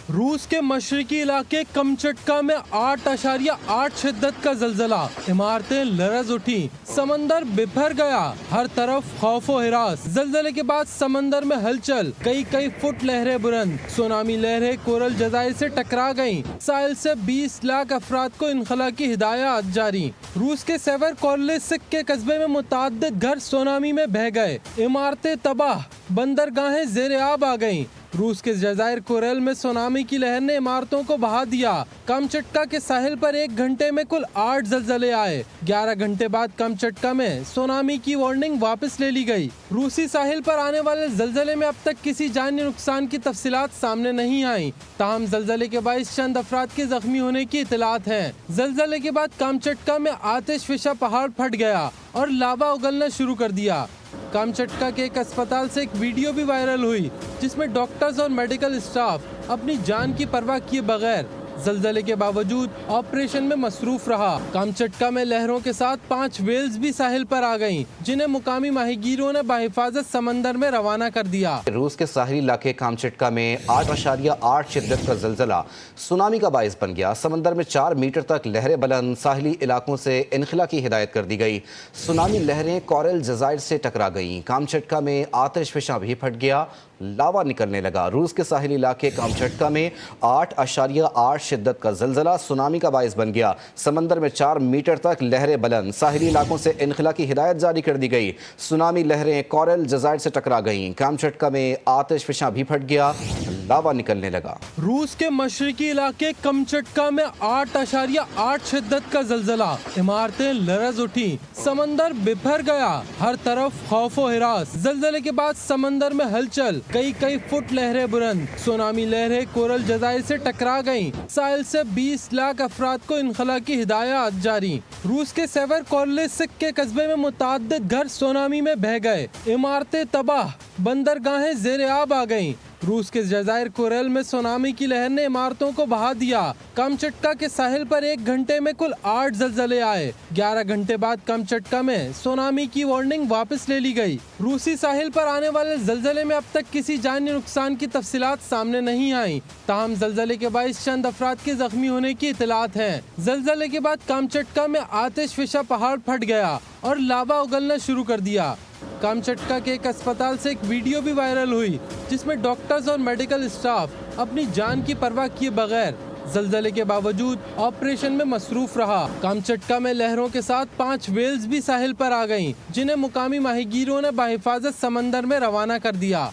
روس کے مشرقی علاقے کمچٹکا میں 8.8 شدت کا زلزلہ، عمارتیں لرز اٹھی، سمندر بکھر گیا، ہر طرف خوف و ہراس۔ زلزلے کے بعد سمندر میں ہلچل، کئی فٹ لہریں بلند، سونامی لہریں کورل جزائر سے ٹکرا گئیں، ساحل سے 20 لاکھ افراد کو انخلا کی ہدایات جاری۔ روس کے سیور کورلیسک کے قصبے میں متعدد گھر سونامی میں بہہ گئے، عمارتیں تباہ، بندرگاہیں زیر آب آ گئیں۔ روس کے جزائر کورل میں سونامی کی لہر نے عمارتوں کو بہا دیا۔ کامچٹکا کے ساحل پر ایک گھنٹے میں کل 8 زلزلے آئے۔ 11 گھنٹے بعد کامچٹکا میں سونامی کی وارننگ واپس لے لی گئی۔ روسی ساحل پر آنے والے زلزلے میں اب تک کسی جانی نقصان کی تفصیلات سامنے نہیں آئیں، تاہم زلزلے کے باعث چند افراد کے زخمی ہونے کی اطلاعات ہیں۔ زلزلے کے بعد کامچٹکا میں آتش فشاں پہاڑ پھٹ گیا اور لاوا اگلنا شروع کر دیا۔ کامچٹکا کے ایک اسپتال سے ایک ویڈیو بھی وائرل ہوئی جس میں ڈاکٹرز اور میڈیکل اسٹاف اپنی جان کی پرواہ کیے بغیر زلزلے کے باوجود آپریشن میں مصروف رہا۔ کامچٹکا میں لہروں کے ساتھ 5 ویلز بھی ساحل پر آ گئیں، جنہیں مقامی ماہی گیروں نے بحفاظت سمندر میں روانہ کر دیا۔ روس کے ساحلی علاقے کامچٹکا میں 8.8 شدت کا زلزلہ سونامی کا باعث بن گیا۔ سمندر میں 4 میٹر تک لہریں بلند، ساحلی علاقوں سے انخلا کی ہدایت کر دی گئی۔ سونامی لہریں کورل جزائر سے ٹکرا گئیں۔ کامچٹکا میں آتش فشاں بھی پھٹ گیا، لاوا نکلنے لگا۔ روس کے ساحلی علاقے کامچٹکا میں 8.8 شدت کا زلزلہ سونامی کا باعث بن گیا۔ سمندر میں 4 میٹر تک لہریں بلند، ساحلی علاقوں سے انخلا کی ہدایت جاری کر دی گئی۔ سونامی لہریں کورل جزائر سے ٹکرا گئیں۔ کامچٹکا میں آتش فشاں بھی پھٹ گیا، لاوا نکلنے لگا۔ روس کے مشرقی علاقے کامچٹکا میں 8.8 شدت کا زلزلہ، عمارتیں لرز اٹھی، سمندر بکھر گیا، ہر طرف خوف و ہراس۔ زلزلے کے بعد سمندر میں ہلچل، کئی فٹ لہریں بلند، سونامی لہریں کورل جزائر سے ٹکرا گئیں، ساحل سے 20 لاکھ افراد کو انخلا کی ہدایات جاری۔ روس کے سیور کورلیسک کے قصبے میں متعدد گھر سونامی میں بہہ گئے، عمارتیں تباہ، بندرگاہیں زیر آب آ گئیں۔ روس کے جزائر کورل میں سونامی کی لہر نے عمارتوں کو بہا دیا۔ کامچٹکا کے ساحل پر ایک گھنٹے میں کل 8 زلزلے آئے۔ 11 گھنٹے بعد کامچٹکا میں سونامی کی وارننگ واپس لے لی گئی۔ روسی ساحل پر آنے والے زلزلے میں اب تک کسی جانی نقصان کی تفصیلات سامنے نہیں آئیں، تاہم زلزلے کے باعث چند افراد کے زخمی ہونے کی اطلاعات ہیں۔ زلزلے کے بعد کامچٹکا میں آتش فشاں پہاڑ پھٹ گیا اور لاوا اگلنا شروع کر دیا۔ کامچٹکا کے ایک اسپتال سے ایک ویڈیو بھی وائرل ہوئی جس میں ڈاکٹرز اور میڈیکل اسٹاف اپنی جان کی پرواہ کیے بغیر زلزلے کے باوجود آپریشن میں مصروف رہا۔ کامچٹکا میں لہروں کے ساتھ 5 ویلز بھی ساحل پر آ گئیں، جنہیں مقامی ماہی گیروں نے بحفاظت سمندر میں روانہ کر دیا۔